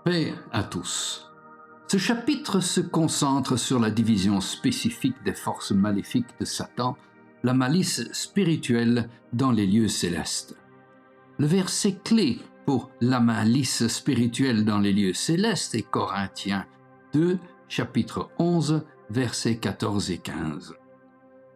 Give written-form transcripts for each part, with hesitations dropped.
Paix à tous. Ce chapitre se concentre sur la division spécifique des forces maléfiques de Satan, la malice spirituelle dans les lieux célestes. Le verset clé pour la malice spirituelle dans les lieux célestes est Corinthiens 2, chapitre 11, versets 14 et 15.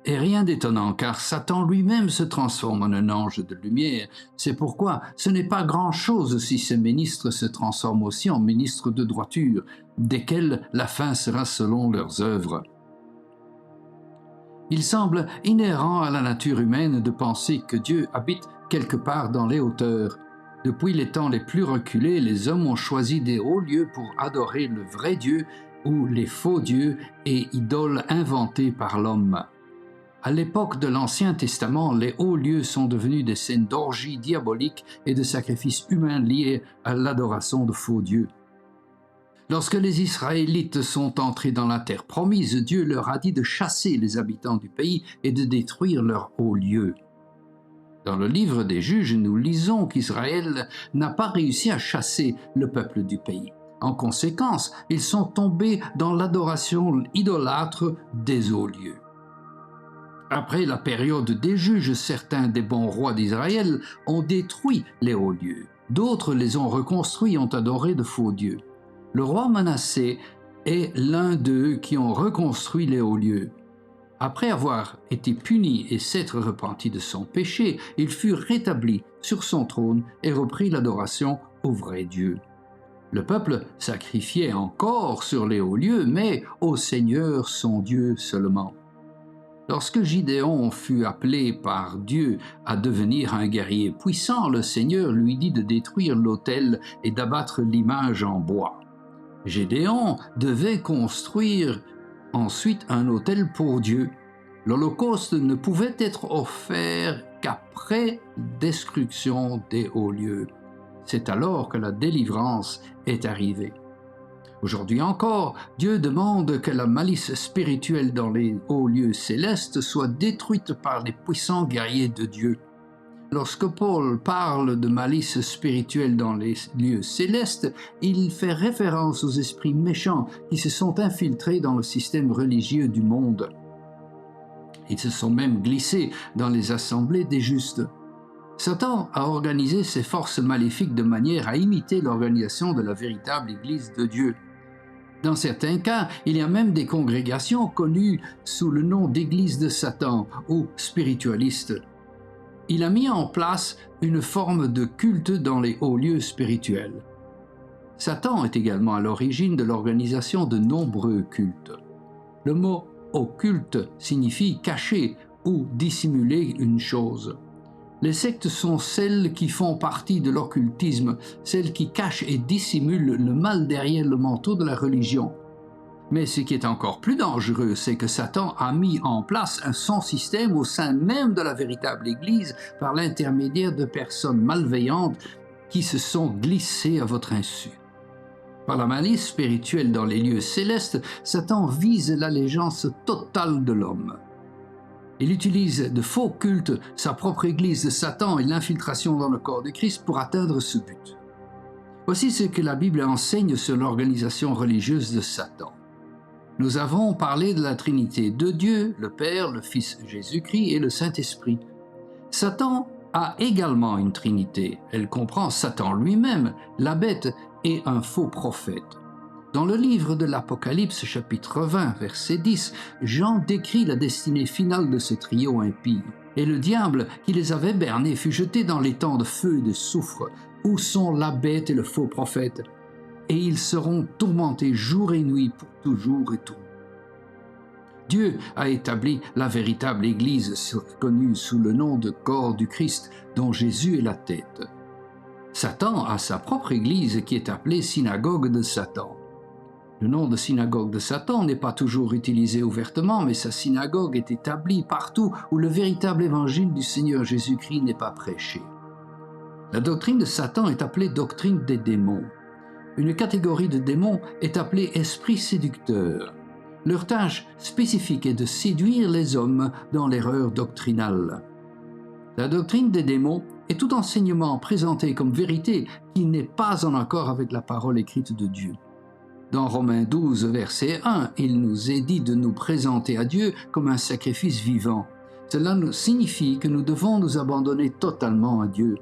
Et rien d'étonnant, car Satan lui-même se transforme en un ange de lumière. C'est pourquoi ce n'est pas grand-chose si ses ministres se transforment aussi en ministres de droiture, desquels la fin sera selon leurs œuvres. Il semble inhérent à la nature humaine de penser que Dieu habite quelque part dans les hauteurs. Depuis les temps les plus reculés, les hommes ont choisi des hauts lieux pour adorer le vrai Dieu ou les faux dieux et idoles inventés par l'homme. À l'époque de l'Ancien Testament, les hauts lieux sont devenus des scènes d'orgies diaboliques et de sacrifices humains liés à l'adoration de faux dieux. Lorsque les Israélites sont entrés dans la terre promise, Dieu leur a dit de chasser les habitants du pays et de détruire leurs hauts lieux. Dans le livre des Juges, nous lisons qu'Israël n'a pas réussi à chasser le peuple du pays. En conséquence, ils sont tombés dans l'adoration idolâtre des hauts lieux. Après la période des juges, certains des bons rois d'Israël ont détruit les hauts lieux. D'autres les ont reconstruits et ont adoré de faux dieux. Le roi Manassé est l'un d'eux qui ont reconstruit les hauts lieux. Après avoir été puni et s'être repenti de son péché, il fut rétabli sur son trône et reprit l'adoration au vrai Dieu. Le peuple sacrifiait encore sur les hauts lieux, mais au Seigneur son Dieu seulement. Lorsque Gidéon fut appelé par Dieu à devenir un guerrier puissant, le Seigneur lui dit de détruire l'autel et d'abattre l'image en bois. Gédéon devait construire ensuite un autel pour Dieu. L'Holocauste ne pouvait être offert qu'après destruction des hauts lieux. C'est alors que la délivrance est arrivée. Aujourd'hui encore, Dieu demande que la malice spirituelle dans les hauts lieux célestes soit détruite par les puissants guerriers de Dieu. Lorsque Paul parle de malice spirituelle dans les lieux célestes, il fait référence aux esprits méchants qui se sont infiltrés dans le système religieux du monde. Ils se sont même glissés dans les assemblées des justes. Satan a organisé ses forces maléfiques de manière à imiter l'organisation de la véritable Église de Dieu. Dans certains cas, il y a même des congrégations connues sous le nom d'Église de Satan ou spiritualistes. Il a mis en place une forme de culte dans les hauts lieux spirituels. Satan est également à l'origine de l'organisation de nombreux cultes. Le mot occulte signifie cacher ou dissimuler une chose. Les sectes sont celles qui font partie de l'occultisme, celles qui cachent et dissimulent le mal derrière le manteau de la religion. Mais ce qui est encore plus dangereux, c'est que Satan a mis en place son système au sein même de la véritable Église par l'intermédiaire de personnes malveillantes qui se sont glissées à votre insu. Par la malice spirituelle dans les lieux célestes, Satan vise l'allégeance totale de l'homme. Il utilise de faux cultes, sa propre Église de Satan et l'infiltration dans le corps de Christ pour atteindre ce but. Voici ce que la Bible enseigne sur l'organisation religieuse de Satan. Nous avons parlé de la Trinité de Dieu, le Père, le Fils Jésus-Christ et le Saint-Esprit. Satan a également une Trinité. Elle comprend Satan lui-même, la bête et un faux prophète. Dans le livre de l'Apocalypse, chapitre 20, verset 10, Jean décrit la destinée finale de ce trio impie. Et le diable qui les avait bernés fut jeté dans les temps de feu et de soufre, où sont la bête et le faux prophète. Et ils seront tourmentés jour et nuit pour toujours et tout. Dieu a établi la véritable Église connue sous le nom de corps du Christ, dont Jésus est la tête. Satan a sa propre Église qui est appelée synagogue de Satan. Le nom de synagogue de Satan n'est pas toujours utilisé ouvertement, mais sa synagogue est établie partout où le véritable évangile du Seigneur Jésus-Christ n'est pas prêché. La doctrine de Satan est appelée doctrine des démons. Une catégorie de démons est appelée esprit séducteur. Leur tâche spécifique est de séduire les hommes dans l'erreur doctrinale. La doctrine des démons et tout enseignement présenté comme vérité qui n'est pas en accord avec la parole écrite de Dieu. Dans Romains 12, verset 1, il nous est dit de nous présenter à Dieu comme un sacrifice vivant. Cela signifie que nous devons nous abandonner totalement à Dieu.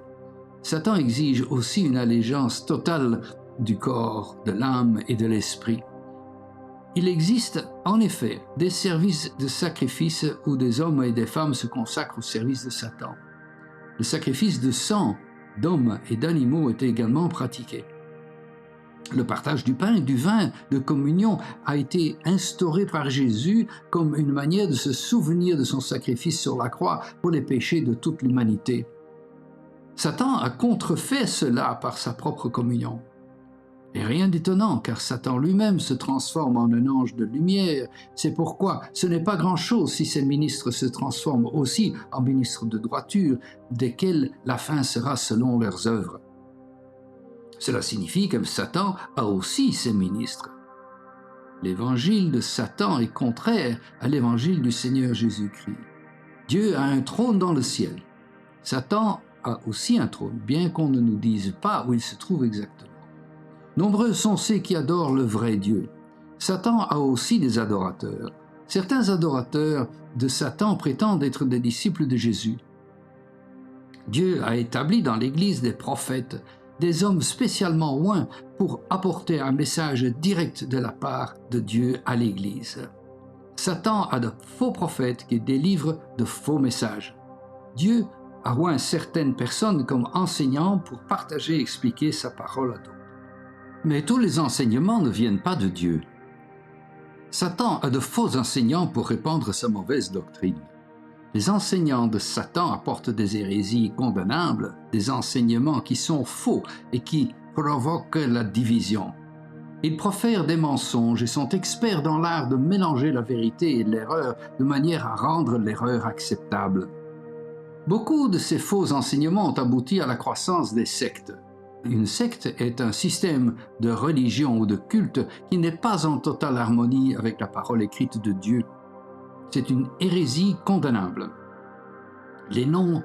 Satan exige aussi une allégeance totale du corps, de l'âme et de l'esprit. Il existe en effet des services de sacrifice où des hommes et des femmes se consacrent au service de Satan. Le sacrifice de sang d'hommes et d'animaux est également pratiqué. Le partage du pain et du vin de communion a été instauré par Jésus comme une manière de se souvenir de son sacrifice sur la croix pour les péchés de toute l'humanité. Satan a contrefait cela par sa propre communion. Et rien d'étonnant, car Satan lui-même se transforme en un ange de lumière. C'est pourquoi ce n'est pas grand-chose si ses ministres se transforment aussi en ministres de droiture, desquels la fin sera selon leurs œuvres. Cela signifie que Satan a aussi ses ministres. L'évangile de Satan est contraire à l'évangile du Seigneur Jésus-Christ. Dieu a un trône dans le ciel. Satan a aussi un trône, bien qu'on ne nous dise pas où il se trouve exactement. Nombreux sont ceux qui adorent le vrai Dieu. Satan a aussi des adorateurs. Certains adorateurs de Satan prétendent être des disciples de Jésus. Dieu a établi dans l'Église des prophètes, des hommes spécialement oints pour apporter un message direct de la part de Dieu à l'Église. Satan a de faux prophètes qui délivrent de faux messages. Dieu a oint certaines personnes comme enseignants pour partager et expliquer sa parole à d'autres. Mais tous les enseignements ne viennent pas de Dieu. Satan a de faux enseignants pour répandre sa mauvaise doctrine. Les enseignants de Satan apportent des hérésies condamnables, des enseignements qui sont faux et qui provoquent la division. Ils profèrent des mensonges et sont experts dans l'art de mélanger la vérité et l'erreur de manière à rendre l'erreur acceptable. Beaucoup de ces faux enseignements ont abouti à la croissance des sectes. Une secte est un système de religion ou de culte qui n'est pas en totale harmonie avec la parole écrite de Dieu. C'est une hérésie condamnable. Les noms,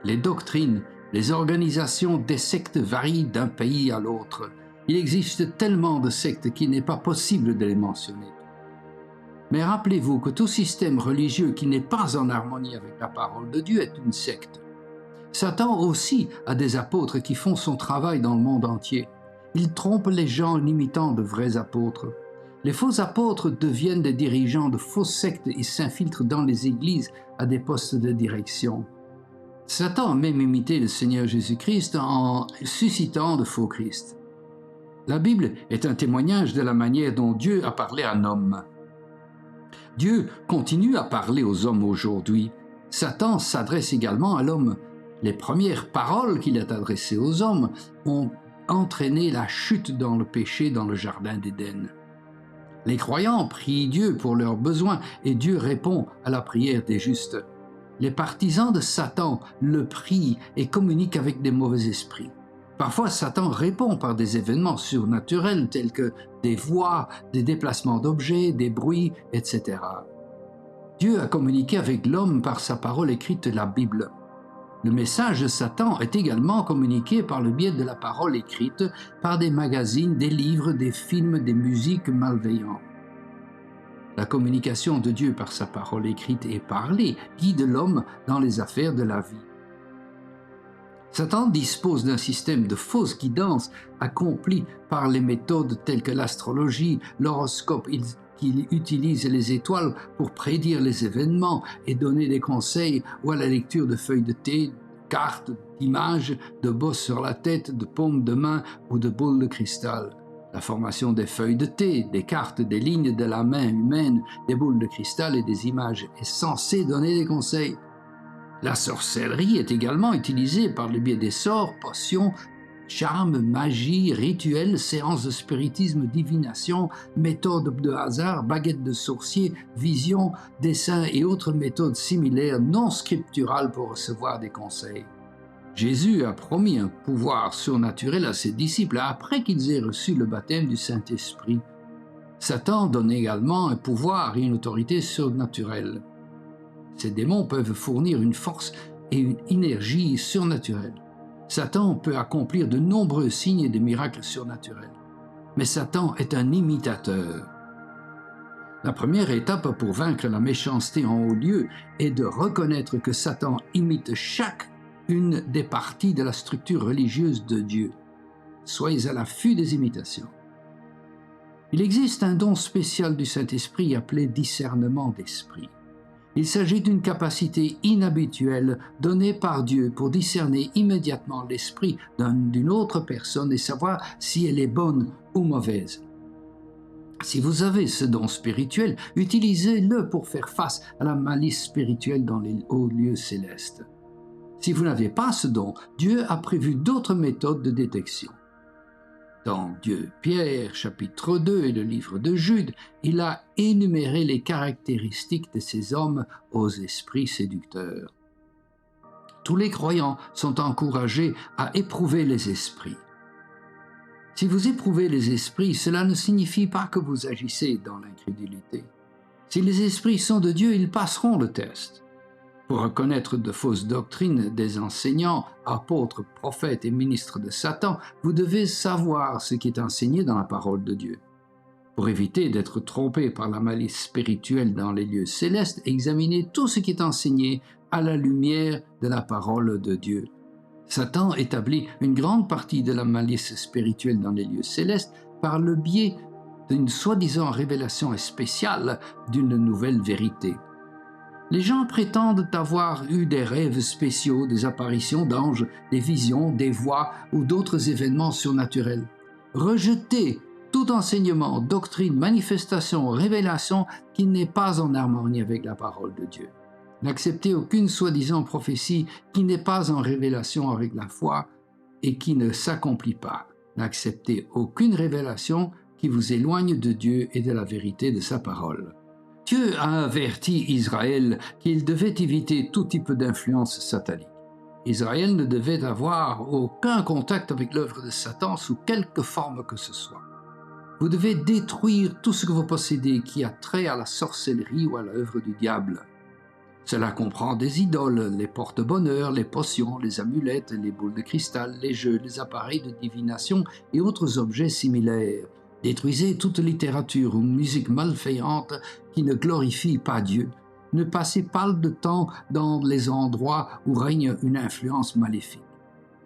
les doctrines, les organisations des sectes varient d'un pays à l'autre. Il existe tellement de sectes qu'il n'est pas possible de les mentionner. Mais rappelez-vous que tout système religieux qui n'est pas en harmonie avec la parole de Dieu est une secte. Satan aussi a des apôtres qui font son travail dans le monde entier. Il trompe les gens en imitant de vrais apôtres. Les faux apôtres deviennent des dirigeants de fausses sectes et s'infiltrent dans les églises à des postes de direction. Satan a même imité le Seigneur Jésus-Christ en suscitant de faux Christ. La Bible est un témoignage de la manière dont Dieu a parlé à un homme. Dieu continue à parler aux hommes aujourd'hui. Satan s'adresse également à l'homme. Les premières paroles qu'il a adressées aux hommes ont entraîné la chute dans le péché dans le jardin d'Éden. Les croyants prient Dieu pour leurs besoins et Dieu répond à la prière des justes. Les partisans de Satan le prient et communiquent avec des mauvais esprits. Parfois, Satan répond par des événements surnaturels tels que des voix, des déplacements d'objets, des bruits, etc. Dieu a communiqué avec l'homme par sa parole écrite, la Bible. Le message de Satan est également communiqué par le biais de la parole écrite, par des magazines, des livres, des films, des musiques malveillantes. La communication de Dieu par sa parole écrite et parlée guide l'homme dans les affaires de la vie. Satan dispose d'un système de fausses guidances accompli par les méthodes telles que l'astrologie, l'horoscope. Il utilise les étoiles pour prédire les événements et donner des conseils ou à la lecture de feuilles de thé, cartes, d'images, de bosses sur la tête, de paumes de main ou de boules de cristal. La formation des feuilles de thé, des cartes, des lignes de la main humaine, des boules de cristal et des images est censée donner des conseils. La sorcellerie est également utilisée par le biais des sorts, potions, charmes, magie, rituels, séances de spiritisme, divination, méthodes de hasard, baguettes de sorcier, visions, dessins et autres méthodes similaires non scripturales pour recevoir des conseils. Jésus a promis un pouvoir surnaturel à ses disciples après qu'ils aient reçu le baptême du Saint-Esprit. Satan donne également un pouvoir et une autorité surnaturelle. Ces démons peuvent fournir une force et une énergie surnaturelle. Satan peut accomplir de nombreux signes et des miracles surnaturels. Mais Satan est un imitateur. La première étape pour vaincre la méchanceté en haut lieu est de reconnaître que Satan imite chacune des parties de la structure religieuse de Dieu. Soyez à l'affût des imitations. Il existe un don spécial du Saint-Esprit appelé discernement d'esprit. Il s'agit d'une capacité inhabituelle donnée par Dieu pour discerner immédiatement l'esprit d'une autre personne et savoir si elle est bonne ou mauvaise. Si vous avez ce don spirituel, utilisez-le pour faire face à la malice spirituelle dans les hauts lieux célestes. Si vous n'avez pas ce don, Dieu a prévu d'autres méthodes de détection. Dans 2 Pierre, chapitre 2 et le livre de Jude, il a énuméré les caractéristiques de ces hommes aux esprits séducteurs. Tous les croyants sont encouragés à éprouver les esprits. Si vous éprouvez les esprits, cela ne signifie pas que vous agissez dans l'incrédulité. Si les esprits sont de Dieu, ils passeront le test. Pour reconnaître de fausses doctrines des enseignants, apôtres, prophètes et ministres de Satan, vous devez savoir ce qui est enseigné dans la parole de Dieu. Pour éviter d'être trompé par la malice spirituelle dans les lieux célestes, examinez tout ce qui est enseigné à la lumière de la parole de Dieu. Satan établit une grande partie de la malice spirituelle dans les lieux célestes par le biais d'une soi-disant révélation spéciale d'une nouvelle vérité. Les gens prétendent avoir eu des rêves spéciaux, des apparitions d'anges, des visions, des voix ou d'autres événements surnaturels. Rejetez tout enseignement, doctrine, manifestation, révélation qui n'est pas en harmonie avec la parole de Dieu. N'acceptez aucune soi-disant prophétie qui n'est pas en révélation avec la foi et qui ne s'accomplit pas. N'acceptez aucune révélation qui vous éloigne de Dieu et de la vérité de sa parole. Dieu a averti Israël qu'il devait éviter tout type d'influence satanique. Israël ne devait avoir aucun contact avec l'œuvre de Satan sous quelque forme que ce soit. Vous devez détruire tout ce que vous possédez qui a trait à la sorcellerie ou à l'œuvre du diable. Cela comprend des idoles, les porte-bonheur, les potions, les amulettes, les boules de cristal, les jeux, les appareils de divination et autres objets similaires. Détruisez toute littérature ou musique malveillante qui ne glorifie pas Dieu. Ne passez pas de temps dans les endroits où règne une influence maléfique.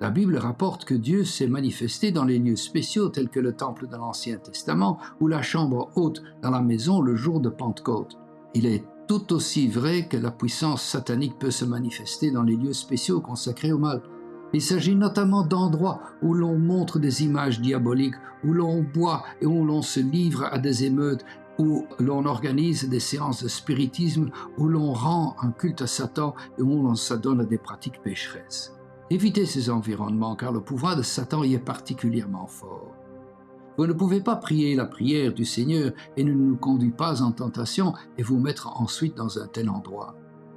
La Bible rapporte que Dieu s'est manifesté dans les lieux spéciaux tels que le temple de l'Ancien Testament ou la chambre haute dans la maison le jour de Pentecôte. Il est tout aussi vrai que la puissance satanique peut se manifester dans les lieux spéciaux consacrés au mal. Il s'agit notamment d'endroits où l'on montre des images diaboliques, où l'on boit et où l'on se livre à des émeutes, où l'on organise des séances de spiritisme, où l'on rend un culte à Satan et où l'on s'adonne à des pratiques pécheresses. Évitez ces environnements car le pouvoir de Satan y est particulièrement fort. Vous ne pouvez pas prier la prière du Seigneur et ne nous conduit pas en tentation et vous mettre ensuite dans un tel endroit.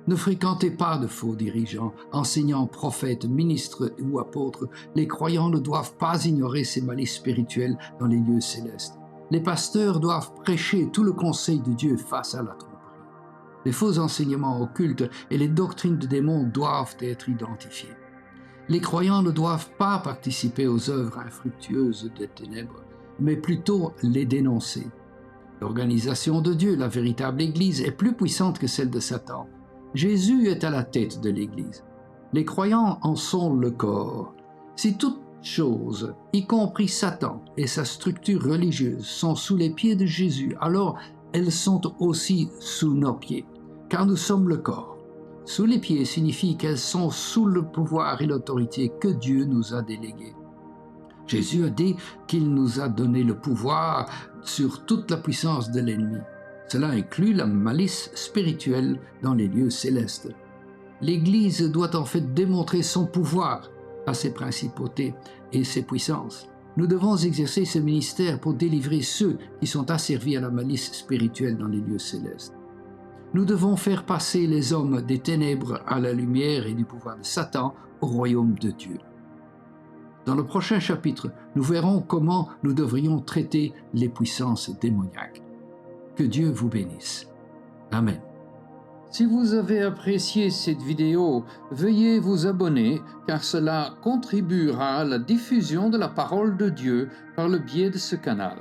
Ne fréquentez pas de faux dirigeants, enseignants, prophètes, ministres ou apôtres. Les croyants ne doivent pas ignorer ces malices spirituelles dans les lieux célestes. Les pasteurs doivent prêcher tout le conseil de Dieu face à la tromperie. Les faux enseignements occultes et les doctrines de démons doivent être identifiés. Les croyants ne doivent pas participer aux œuvres infructueuses des ténèbres, mais plutôt les dénoncer. L'organisation de Dieu, la véritable Église, est plus puissante que celle de Satan. Jésus est à la tête de l'Église. Les croyants en sont le corps. Si toutes choses, y compris Satan et sa structure religieuse, sont sous les pieds de Jésus, alors elles sont aussi sous nos pieds, car nous sommes le corps. Sous les pieds signifie qu'elles sont sous le pouvoir et l'autorité que Dieu nous a délégués. Jésus a dit qu'il nous a donné le pouvoir sur toute la puissance de l'ennemi. Cela inclut la malice spirituelle dans les lieux célestes. L'Église doit en fait démontrer son pouvoir à ses principautés et ses puissances. Nous devons exercer ce ministère pour délivrer ceux qui sont asservis à la malice spirituelle dans les lieux célestes. Nous devons faire passer les hommes des ténèbres à la lumière et du pouvoir de Satan au royaume de Dieu. Dans le prochain chapitre, nous verrons comment nous devrions traiter les puissances démoniaques. Que Dieu vous bénisse. Amen. Si vous avez apprécié cette vidéo, veuillez vous abonner car cela contribuera à la diffusion de la parole de Dieu par le biais de ce canal.